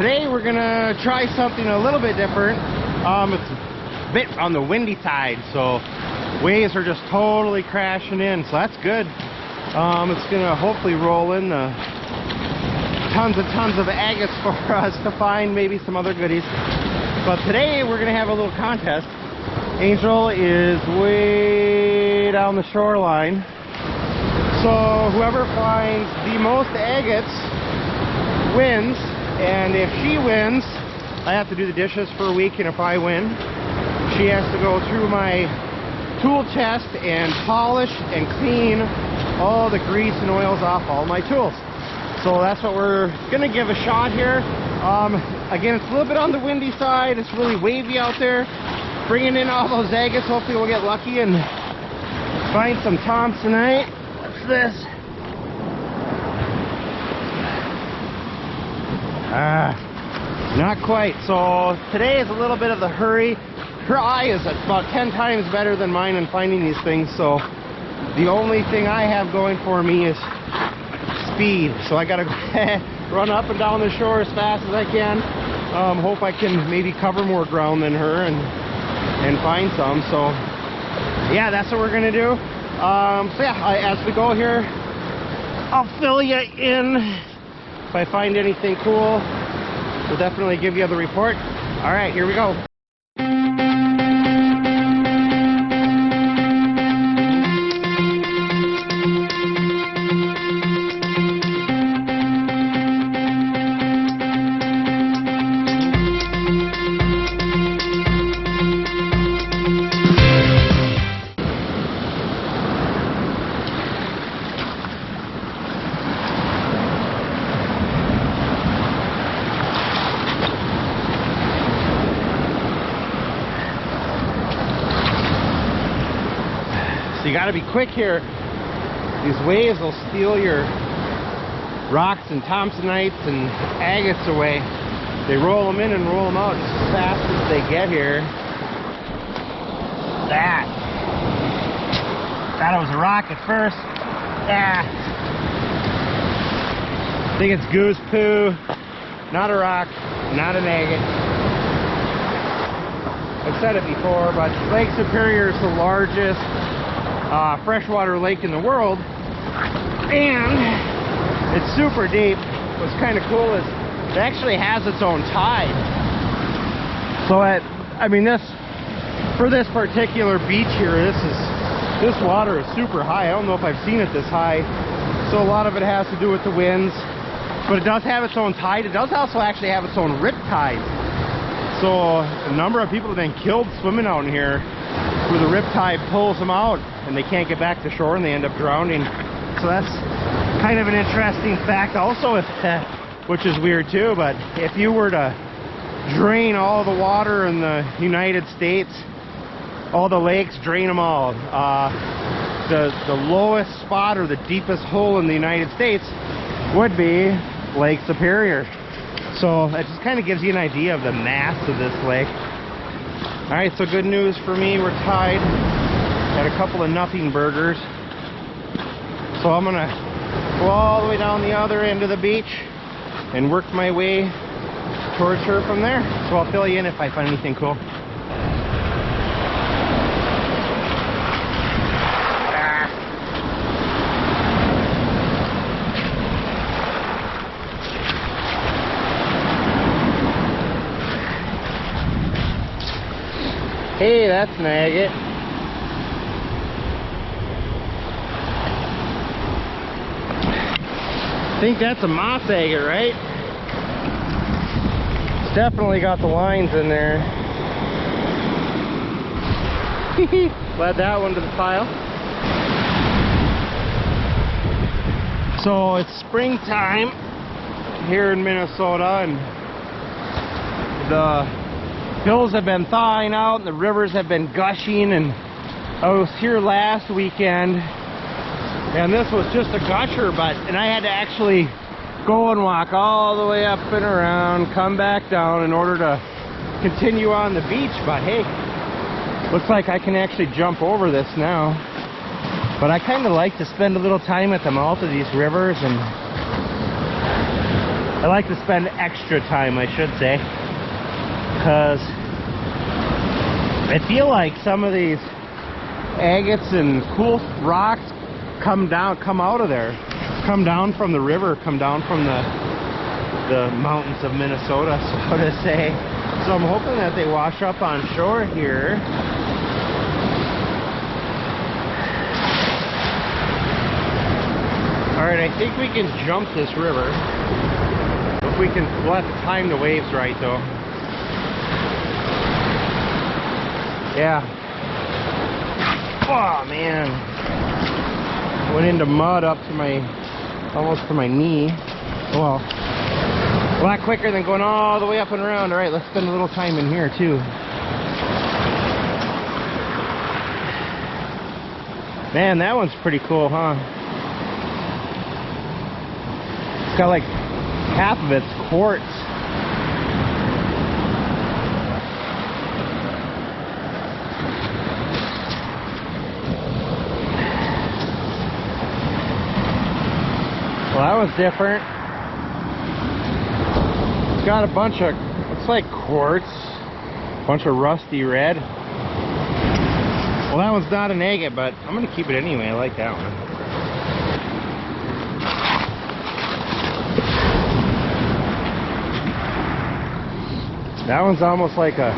today we're gonna try something a little bit different. It's a bit on the windy side, so waves are just totally crashing in, so that's good. It's gonna hopefully roll in tons and tons of agates for us to find maybe some other goodies. But today we're gonna have a little contest. Angel is way down the shoreline, so whoever finds the most agates wins. And if she wins, I have to do the dishes for a week, and if I win, she has to go through my tool chest and polish and clean all the grease and oils off all my tools. So that's what we're gonna give a shot here. Again, it's a little bit on the windy side. It's really wavy out there. Bringing in all those agates. Hopefully we'll get lucky and find some Thompsonite. What's this? Not quite. So today is a little bit of the hurry. Her eye is about 10 times better than mine in finding these things, so the only thing I have going for me is speed. So I gotta run up and down the shore as fast as I can. Hope I can maybe cover more ground than her and find some. So yeah, that's what we're gonna do. So yeah, as we go here, I'll fill you in. If I find anything cool, we'll definitely give you the report. All right, here we go. So you got to be quick here. These waves will steal your rocks and Thompsonites and agates away. They roll them in and roll them out as fast as they get here. That. Thought it was a rock at first. I think it's goose poo. Not a rock, not an agate. I've said it before, but Lake Superior is the largest freshwater lake in the world, and it's super deep. What's kind of cool is it actually has its own tide. So for this particular beach here, this water is super high. I don't know if I've seen it this high. So a lot of it has to do with the winds, but it does have its own tide. It does also actually have its own rip tide. So a number of people have been killed swimming out in here, where the rip tide pulls them out and they can't get back to shore and they end up drowning. So that's kind of an interesting fact also, which is weird too. But if you were to drain all the water in the United States, all the lakes, drain them all, the lowest spot or the deepest hole in the United States would be Lake Superior. So that just kind of gives you an idea of the mass of this lake. All right, so good news for me, we're tied. Got a couple of nothing burgers. So I'm gonna go all the way down the other end of the beach and work my way towards her from there. So I'll fill you in if I find anything cool. Hey, that's an agate. I think that's a moss agate, right? It's definitely got the lines in there. Add that one to the pile. So it's springtime here in Minnesota, and the hills have been thawing out and the rivers have been gushing, and I was here last weekend and this was just a gusher, and I had to actually go and walk all the way up and around, come back down in order to continue on the beach. But hey, looks like I can actually jump over this now. But I kind of like to spend a little time at the mouth of these rivers and I like to spend extra time, I should say, because I feel like some of these agates and cool rocks come out of there, come down from the river, come down from the mountains of Minnesota, so to say. So I'm hoping that they wash up on shore here. Alright, I think we can jump this river. If we can, we'll have to time the waves right though. Yeah. Oh man. Went into mud up to my, almost to my knee. Well, a lot quicker than going all the way up and around. Alright, let's spend a little time in here too. Man, that one's pretty cool, huh? It's got like half of it's quartz. Well, that was different. It's got a bunch of, looks like quartz, a bunch of rusty red. Well, that one's not an agate, but I'm gonna keep it anyway. I like that one. That one's almost like a,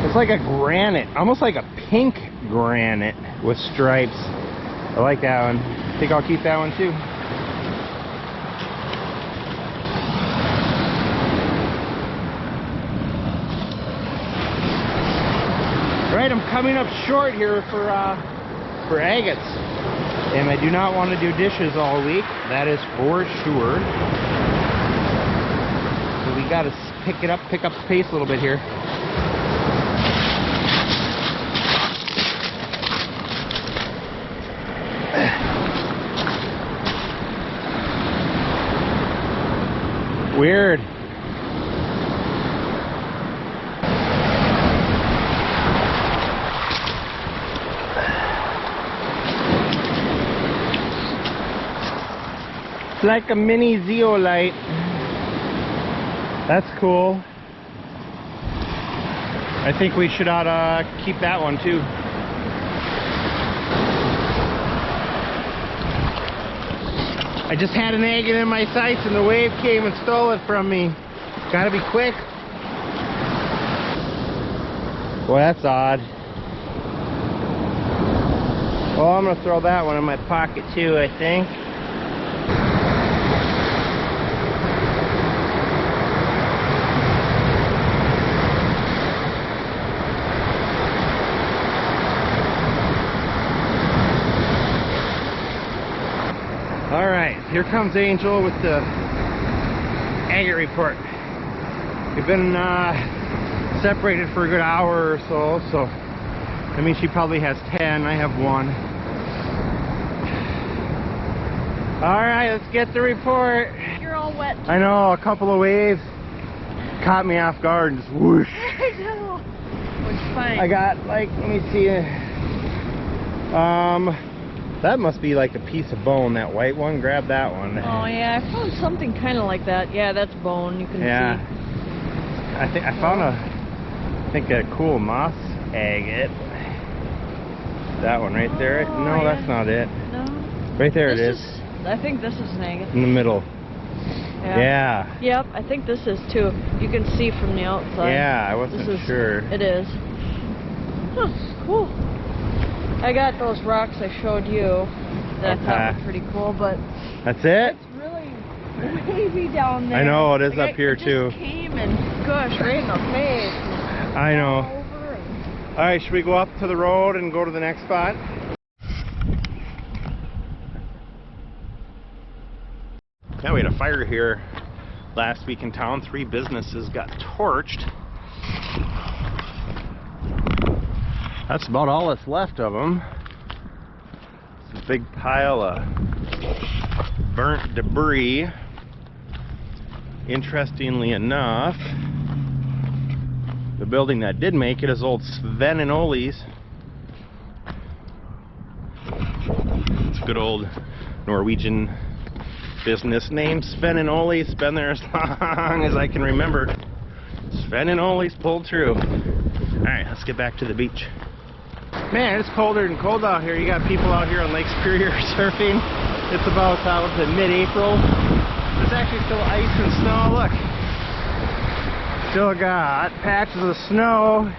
it's like a granite, almost like a pink granite with stripes. I like that one. I think I'll keep that one too. Right, I'm coming up short here for agates, and I do not want to do dishes all week. That is for sure. So we got to pick up the pace a little bit here. Weird. It's like a mini zeolite. That's cool. I think we should keep that one too. I just had an agate in my sights and the wave came and stole it from me. Gotta be quick. Well, that's odd. Well, I'm gonna throw that one in my pocket too, I think. Alright, here comes Angel with the agate report. We've been separated for a good hour or so, so I mean she probably has 10, I have 1. Alright, let's get the report. You're all wet. I know, a couple of waves caught me off guard and just whoosh. I know. It's fine. I got like, let me see. That must be like a piece of bone, that white one. Grab that one. Oh yeah, I found something kind of like that. Yeah, that's bone. You can see. I think I found a cool moss agate. That one right there. Oh, No, yeah. That's not it. No. Right there This it is. I think this is an agate. In the middle. Yeah. Yep, I think this is too. You can see from the outside. Yeah, I wasn't sure. It is. Huh, cool. I got those rocks I showed you that I thought were pretty cool, but that's it? it's really wavy down there. I know, it is Like up here too. It just came and gosh, right in the face. I know. Over and... Alright, should we go up to the road and go to the next spot? Yeah, we had a fire here last week in town. 3 businesses got torched. That's about all that's left of them. It's a big pile of burnt debris. Interestingly enough, the building that did make it is old Sven and Ole's. It's a good old Norwegian Business name Sven and Ole's, been there as long as I can remember. Sven and Ole's pulled through. Alright, let's get back to the beach. Man, it's colder and cold out here. You got people out here on Lake Superior surfing. It's about mid-April. There's actually still ice and snow. Look. Still got patches of snow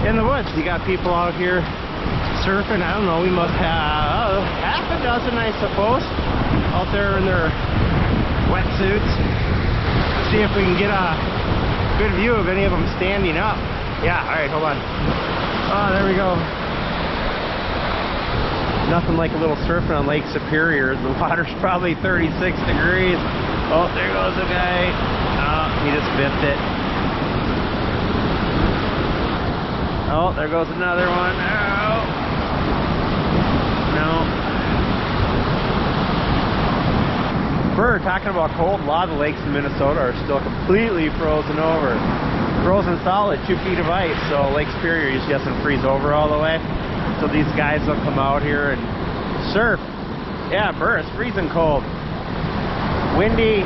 in the woods. You got people out here surfing. I don't know, we must have half a dozen, I suppose, out there in their wetsuits. Let's see if we can get a good view of any of them standing up. Yeah, alright, hold on. Oh, there we go. Nothing like a little surfing on Lake Superior. The water's probably 36 degrees. Oh, there goes a guy. Oh, he just biffed it. Oh, there goes another one. Oh. No. We're talking about cold. A lot of the lakes in Minnesota are still completely frozen over. Frozen solid, 2 feet of ice. So Lake Superior usually doesn't freeze over all the way. So these guys will come out here and surf. Yeah, Burr, it's freezing cold. Windy,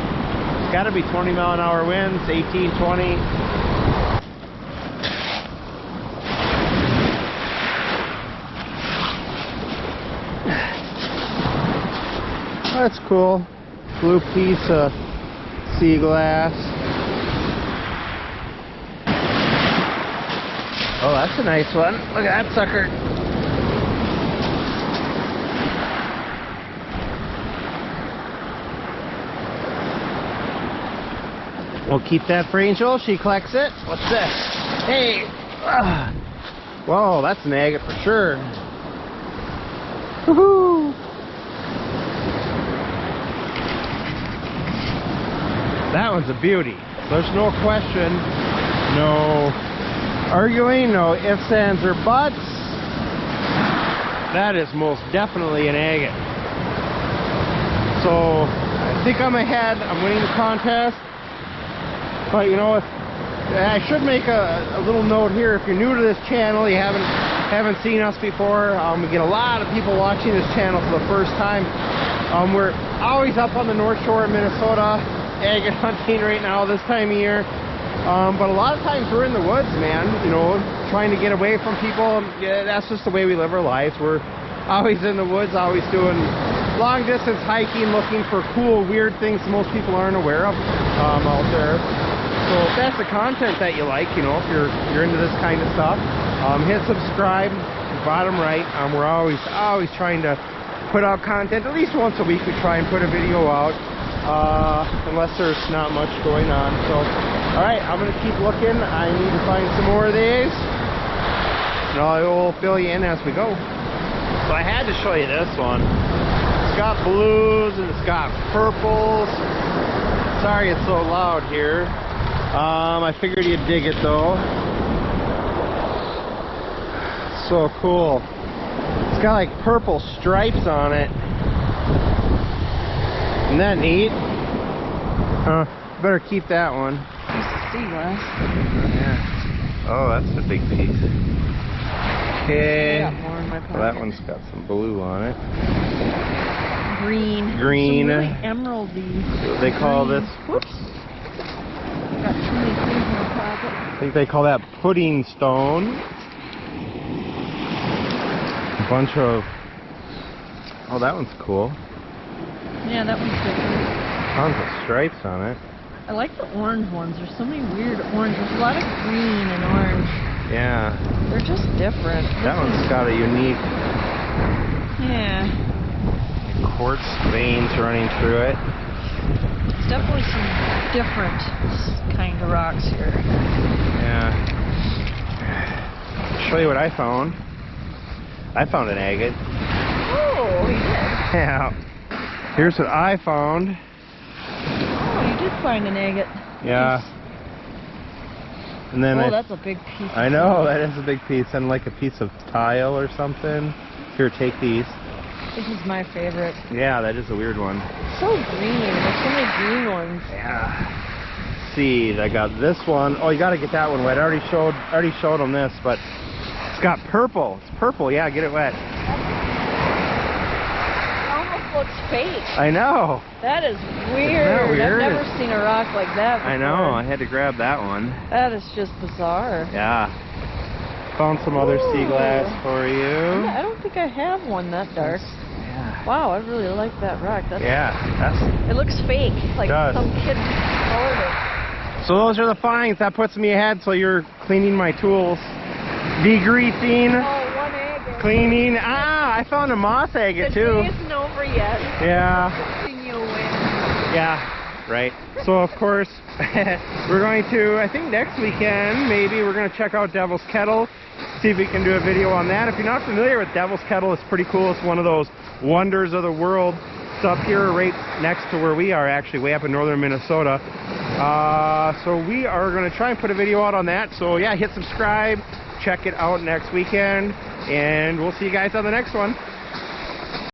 got to be 20-mile-an-hour winds, 18, 20. That's cool. Blue piece of sea glass. Oh, that's a nice one. Look at that sucker. We'll keep that for Angel. She collects it. What's this? Hey! Whoa, that's an agate for sure. Woohoo! That one's a beauty. There's no question, no arguing, no ifs, ands, or buts. That is most definitely an agate. So I think I'm ahead. I'm winning the contest. But you know, I should make a little note here. If you're new to this channel, you haven't seen us before, we get a lot of people watching this channel for the first time. We're always up on the North Shore of Minnesota, agate hunting right now this time of year. But a lot of times we're in the woods, man, you know, trying to get away from people. Yeah, that's just the way we live our lives. We're always in the woods, always doing long distance hiking, looking for cool, weird things most people aren't aware of out there. So if that's the content that you like, you know, if you're into this kind of stuff, hit subscribe, bottom right. We're always trying to put out content. At least once a week we try and put a video out, unless there's not much going on. So, alright, I'm going to keep looking. I need to find some more of these, and I will fill you in as we go. So I had to show you this one. It's got blues and it's got purples. Sorry it's so loud here. I figured you'd dig it though. So cool. It's got like purple stripes on it. Isn't that neat? Better keep that one. Piece of sea glass. Yeah. Oh, that's a big piece. Okay. I got more in my pocket. Well, that one's got some blue on it. Green. Green. Some really emeraldy. What they call this? Whoops. Got too many things in my pocket. I think they call that pudding stone. A bunch of... Oh, that one's cool. Yeah, that one's different. Tons of stripes on it. I like the orange ones. There's so many weird orange. There's a lot of green and orange. Yeah. They're just different. That one's got a unique Yeah. quartz veins running through it. It's definitely some different kind of rocks here. Yeah. I'll show you what I found. I found an agate. Oh, you did? Yeah. Here's what I found. Oh, you did find an agate. Yeah. Nice. And then that's a big piece. I know, that is a big piece. And like a piece of tile or something. Here, take these. This is my favorite. Yeah, that is a weird one. So green. There's so many green ones. Yeah. Let's see, I got this one. Oh, you got to get that one wet. I already showed them this, but it's got purple. It's purple. Yeah, get it wet. I almost looks fake. I know. That is weird. Isn't that weird? I've never seen a rock like that before. I know. I had to grab that one. That is just bizarre. Yeah. Found some other sea glass Ooh. for you. I don't think I have one that dark. Yeah. Wow, I really like that rock. That's, Yeah. it looks fake. Like does. some kid colored it. So those are the finds. That puts me ahead. So you're cleaning my tools. Degreasing. Oh, one agate. Cleaning. Ah, I found a moss agate The too. day isn't over yet. Yeah. You win. Yeah. Right. So of course, we're going to, I think next weekend, maybe we're going to check out Devil's Kettle. See if we can do a video on that. If you're not familiar with Devil's Kettle, it's pretty cool. It's one of those wonders of the world. It's up here right next to where we are, actually, way up in northern Minnesota. So we are going to try and put a video out on that. So yeah, hit subscribe. Check it out next weekend. And we'll see you guys on the next one.